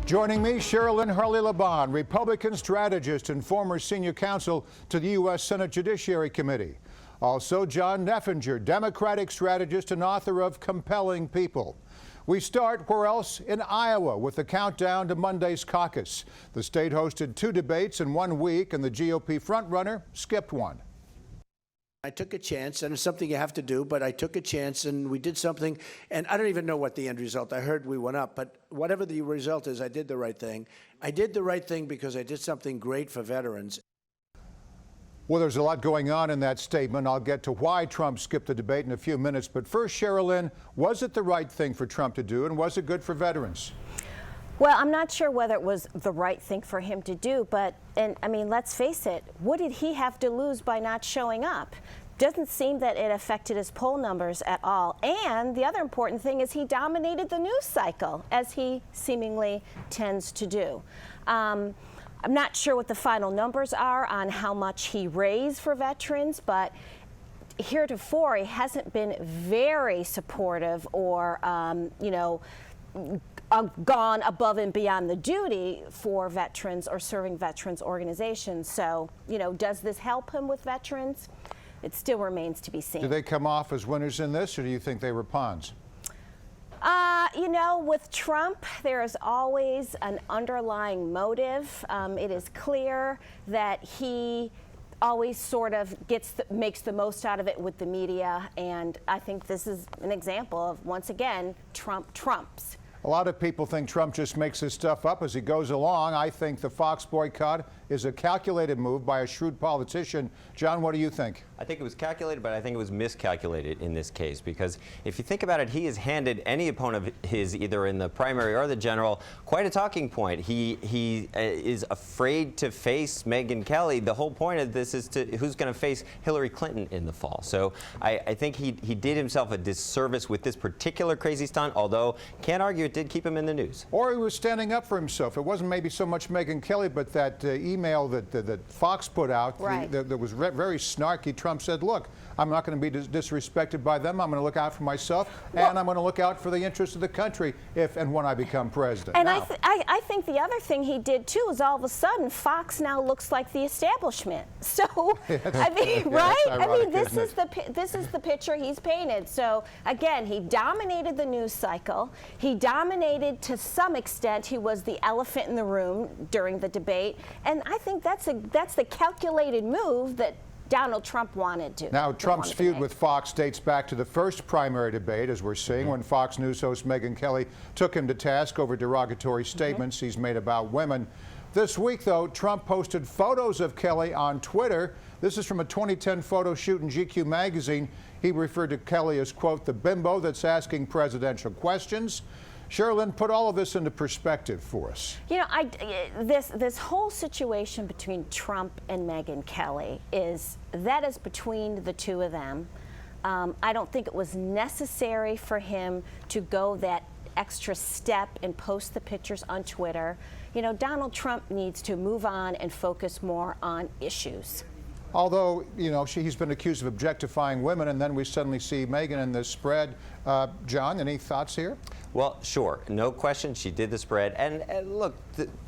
Joining me, Cherylyn Harley Lebon, Republican strategist and former senior counsel to the U.S. Senate Judiciary Committee. Also, John Neffinger, Democratic strategist and author of Compelling People. We start where else? In Iowa, with the countdown to Monday's caucus. The state hosted 2 debates in 1 week, and the GOP frontrunner skipped one. I took a chance, and it's something you have to do, but I took a chance and we did something, and I don't even know what the end result. I heard we went up, but whatever the result is, I did the right thing. I did the right thing because I did something great for veterans. Well, there's a lot going on in that statement. I'll get to why Trump skipped the debate in a few minutes, but first, Cherylyn, was it the right thing for Trump to do, and was it good for veterans? Well, I'm not sure whether it was the right thing for him to do, but, I mean, let's face it, what did he have to lose by not showing up? Doesn't seem that it affected his poll numbers at all. And the other important thing is he dominated the news cycle, as he seemingly tends to do. I'm not sure what the final numbers are on how much he raised for veterans, but heretofore he hasn't been very supportive or, gone above and beyond the duty for veterans or serving veterans organizations. So, does this help him with veterans? It still remains to be seen. Do they come off as winners in this, or do you think they were pawns? With Trump, there is always an underlying motive. It is clear that he always sort of makes the most out of it with the media, and I think this is an example of, once again, Trump trumps. A lot of people think Trump just makes this stuff up as he goes along. I think the Fox boycott is a calculated move by a shrewd politician. John, what do you think? I think it was calculated, but I think it was miscalculated in this case, because if you think about it, he has handed any opponent of his, either in the primary or the general, quite a talking point. He is afraid to face Megyn Kelly. The whole point of this is to who's going to face Hillary Clinton in the fall. So I think he did himself a disservice with this particular crazy stunt, although can't argue it did keep him in the news. Or he was standing up for himself. It wasn't maybe so much Megyn Kelly, but that email that Fox put out, right, that was very snarky. Trump said, look, I'm not going to be disrespected by them. I'm going to look out for myself, and I'm going to look out for the interests of the country if and when I become president. And I think the other thing he did, too, is all of a sudden Fox now looks like the establishment. So, I mean, right? I mean, this is the picture he's painted. So, again, he dominated the news cycle. He dominated, to some extent, he was the elephant in the room during the debate. And I think that's the calculated move that Donald Trump wanted to. Now, Trump's feud with Fox dates back to the first primary debate, as we're seeing, when Fox News host Megyn Kelly took him to task over derogatory statements he's made about women. This week, though, Trump posted photos of Kelly on Twitter. This is from a 2010 photo shoot in GQ magazine. He referred to Kelly as, quote, the bimbo that's asking presidential questions. Cherylyn, put all of this into perspective for us. This whole situation between Trump and Megyn Kelly is between the two of them. I don't think it was necessary for him to go that extra step and post the pictures on Twitter. Donald Trump needs to move on and focus more on issues. Although, he's been accused of objectifying women, and then we suddenly see Megyn in this spread. John, any thoughts here? Well, sure. No question, she did the spread. And look,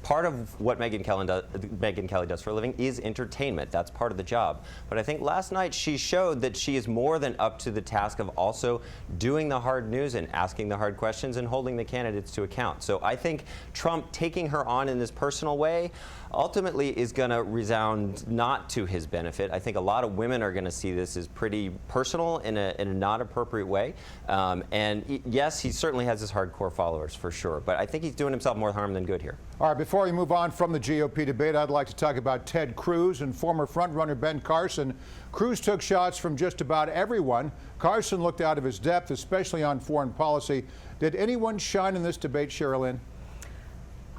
part of what Megyn Kelly does for a living is entertainment. That's part of the job. But I think last night she showed that she is more than up to the task of also doing the hard news and asking the hard questions and holding the candidates to account. So I think Trump taking her on in this personal way ultimately is going to resound not to his benefit. I think a lot of women are going to see this as pretty personal in a not appropriate way. And yes, he certainly has his hardcore followers for sure, but I think he's doing himself more harm than good here. All right, before we move on from the GOP debate, I'd like to talk about Ted Cruz and former frontrunner Ben Carson. Cruz took shots from just about everyone. Carson looked out of his depth, especially on foreign policy. Did anyone shine in this debate, Cherylyn?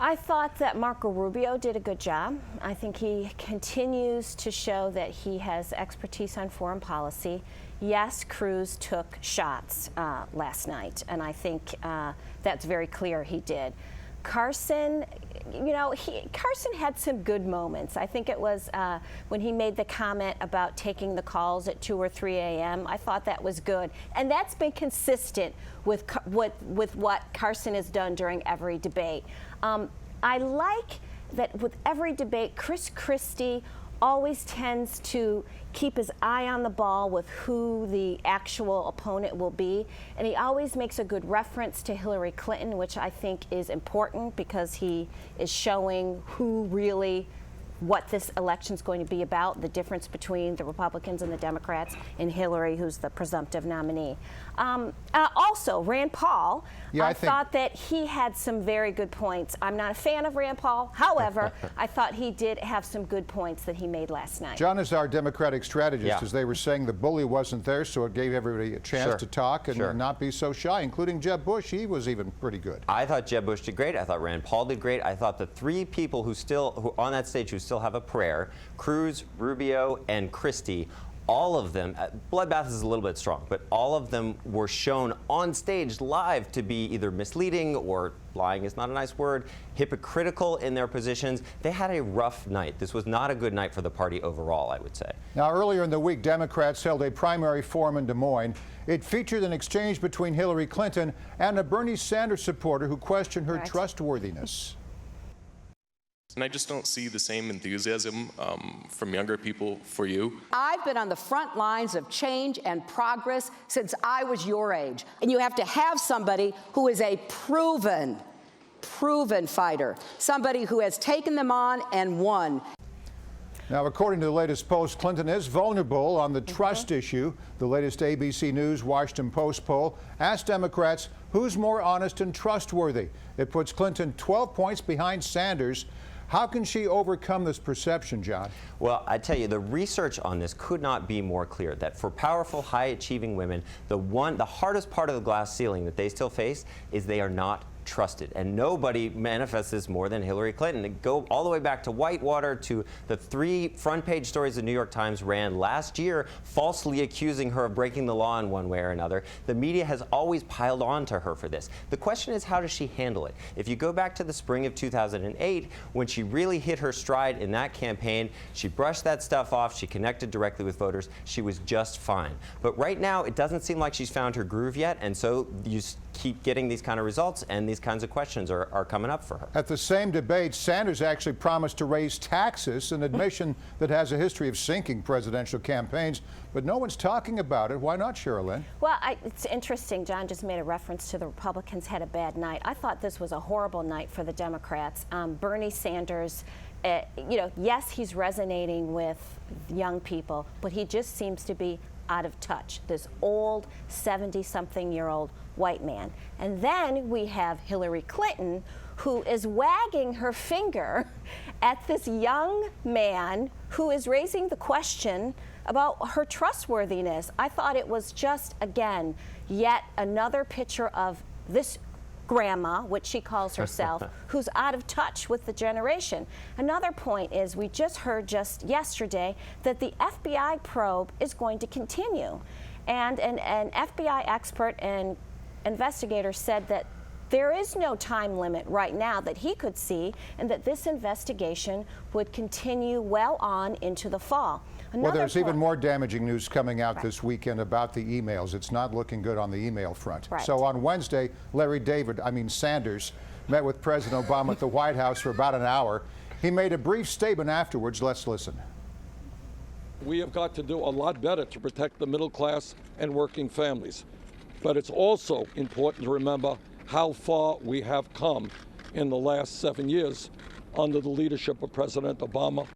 I thought that Marco Rubio did a good job. I think he continues to show that he has expertise on foreign policy. Yes, Cruz took shots last night, and I think that's very clear he did. Carson, Carson had some good moments. I think it was when he made the comment about taking the calls at 2 or 3 a.m. I thought that was good. And that's been consistent with what Carson has done during every debate. I like that with every debate, Chris Christie always tends to keep his eye on the ball with who the actual opponent will be. And he always makes a good reference to Hillary Clinton, which I think is important because he is showing what this election is going to be about, the difference between the Republicans and the Democrats, and Hillary, who's the presumptive nominee. Also, Rand Paul, I thought that he had some very good points. I'm not a fan of Rand Paul. However, I thought he did have some good points that he made last night. John is our Democratic strategist, as they were saying the bully wasn't there, so it gave everybody a chance to talk and not be so shy, including Jeb Bush. He was even pretty good. I thought Jeb Bush did great. I thought Rand Paul did great. I thought the three people who on that stage who still have a prayer, Cruz, Rubio, and Christie, all of them, bloodbath is a little bit strong, but all of them were shown on stage live to be either misleading, or lying is not a nice word, hypocritical in their positions. They had a rough night. This was not a good night for the party overall, I would say. Now, earlier in the week, Democrats held a primary forum in Des Moines. It featured an exchange between Hillary Clinton and a Bernie Sanders supporter who questioned her trustworthiness. And I just don't see the same enthusiasm from younger people for you. I've been on the front lines of change and progress since I was your age. And you have to have somebody who is a proven fighter, somebody who has taken them on and won. Now, according to the latest polls, Clinton is vulnerable on the trust issue. The latest ABC News Washington Post poll asked Democrats who's more honest and trustworthy. It puts Clinton 12 points behind Sanders. How can she overcome this perception, John? Well, I tell you, the research on this could not be more clear, that for powerful, high-achieving women, the hardest part of the glass ceiling that they still face is they are not trusted. And nobody manifests this more than Hillary Clinton. To go all the way back to Whitewater, to the 3 front-page stories the New York Times ran last year, falsely accusing her of breaking the law in one way or another. The media has always piled on to her for this. The question is, how does she handle it? If you go back to the spring of 2008, when she really hit her stride in that campaign, she brushed that stuff off, she connected directly with voters, she was just fine. But right now, it doesn't seem like she's found her groove yet, and so you keep getting these kind of results, and these kinds of questions are coming up for her. At the same debate, Sanders actually promised to raise taxes, an admission that has a history of sinking presidential campaigns, but no one's talking about it. Why not, Cherylyn? Well, it's interesting. John just made a reference to the Republicans had a bad night. I thought this was a horrible night for the Democrats. Bernie Sanders, yes, he's resonating with young people, but he just seems to be out of touch, this old 70-something-year-old white man. And then we have Hillary Clinton, who is wagging her finger at this young man who is raising the question about her trustworthiness. I thought it was just, again, yet another picture of this grandma, which she calls herself, who's out of touch with the generation. Another point is, we just heard just yesterday that the FBI probe is going to continue. And an FBI expert and investigator said that there is no time limit right now that he could see, and that this investigation would continue well on into the fall. Well, there's even more damaging news coming out this weekend about the emails. It's not looking good on the email front. So on Wednesday, Sanders met with President Obama at the White House for about an hour. He made a brief statement afterwards. Let's listen. We have got to do a lot better to protect the middle class and working families. But it's also important to remember how far we have come in the last 7 years under the leadership of President Obama.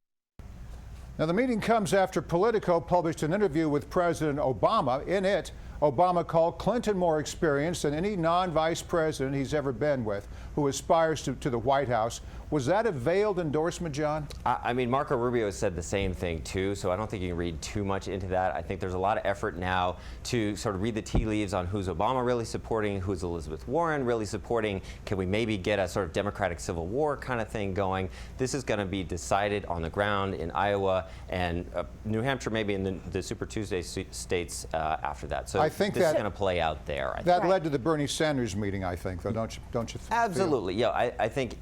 Now, the meeting comes after Politico published an interview with President Obama. In it, Obama called Clinton more experienced than any non-vice president he's ever been with who aspires to the White House. Was that a veiled endorsement, John? I mean, Marco Rubio said the same thing, too, so I don't think you can read too much into that. I think there's a lot of effort now to sort of read the tea leaves on who's Obama really supporting, who's Elizabeth Warren really supporting. Can we maybe get a sort of Democratic Civil War kind of thing going? This is going to be decided on the ground in Iowa and New Hampshire, maybe in the Super Tuesday states after that. So think this is that going to play out there. I think. that Right. led to the Bernie Sanders meeting, I think, though, don't you feel? Absolutely, yeah. I think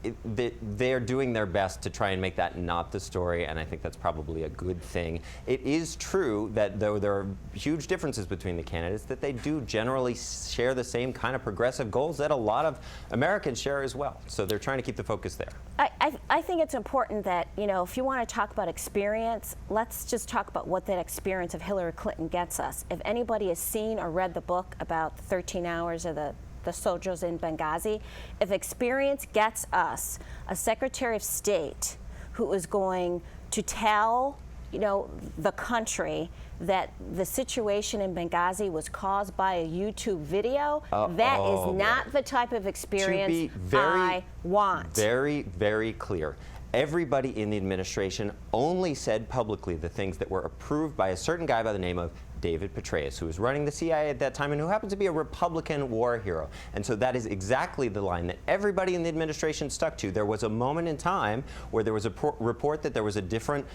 they're doing their best to try and make that not the story, and I think that's probably a good thing. It is true that though there are huge differences between the candidates, that they do generally share the same kind of progressive goals that a lot of Americans share as well. So they're trying to keep the focus there. I think it's important that, you know, if you want to talk about experience, let's just talk about what that experience of Hillary Clinton gets us. If anybody has seen or read the book about the 13 hours of the soldiers in Benghazi, if experience gets us a Secretary of State who is going to tell, you know, the country that the situation in Benghazi was caused by a YouTube video, that is not the type of experience I want. Very, very clear. Everybody in the administration only said publicly the things that were approved by a certain guy by the name of David Petraeus, who was running the CIA at that time and who happened to be a Republican war hero. And so that is exactly the line that everybody in the administration stuck to. There was a moment in time where there was a report that there was a different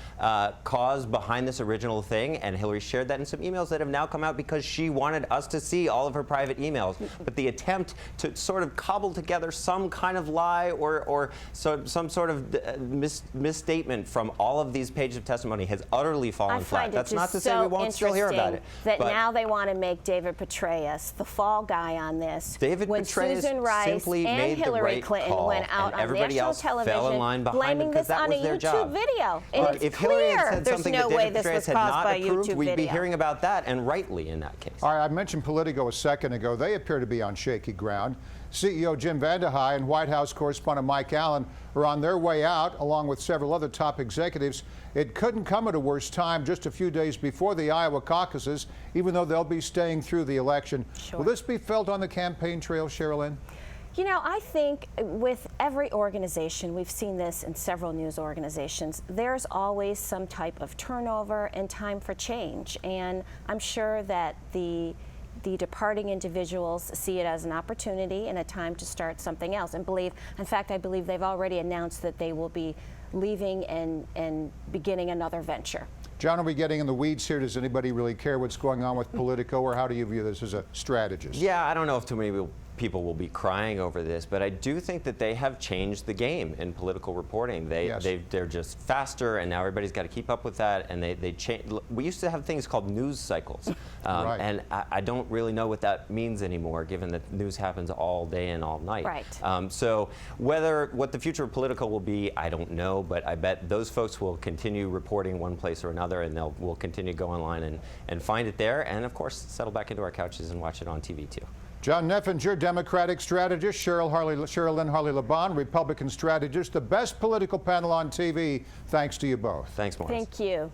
cause behind this original thing, and Hillary shared that in some emails that have now come out because she wanted us to see all of her private emails. But the attempt to sort of cobble together some kind of lie or some sort of misstatement from all of these pages of testimony has utterly fallen flat. That's not to say we won't still hear about it. That now they want to make David Petraeus the fall guy on this. David when Petraeus Susan Rice simply and made Hillary the right Clinton call, went out and on everybody national else fell in television line behind them blaming because this that on a was their YouTube job. video. And it's if Hillary had clear said there's something no that way David this was Petraeus had caused not by a approved, YouTube we'd be video. hearing about that, and rightly in that case. All right, I mentioned Politico a second ago. They appear to be on shaky ground. CEO Jim Vandehei and White House correspondent Mike Allen are on their way out, along with several other top executives. It couldn't come at a worse time just a few days before the Iowa caucuses, even though they'll be staying through the election. Sure. Will this be felt on the campaign trail, Cherylyn? You know, I think with every organization, we've seen this in several news organizations, there's always some type of turnover and time for change. And I'm sure that the departing individuals see it as an opportunity and a time to start something else. And in fact, I believe they've already announced that they will be leaving and beginning another venture. John, are we getting in the weeds here? Does anybody really care what's going on with Politico, or how do you view this as a strategist? Yeah, I don't know if too many people will be crying over this, but I do think that they have changed the game in political reporting. They're just faster, and now everybody's got to keep up with that. And they change. We used to have things called news cycles, Right. and I don't really know what that means anymore, given that news happens all day and all night. Right. So what the future of Politico will be, I don't know, but I bet those folks will continue reporting one place or another, and we'll continue to go online and find it there, and of course settle back into our couches and watch it on TV too. John Neffinger, Democratic strategist, Cherylyn Harley Lebon, Republican strategist, the best political panel on TV. Thanks to you both. Thanks, Morris. Thank you.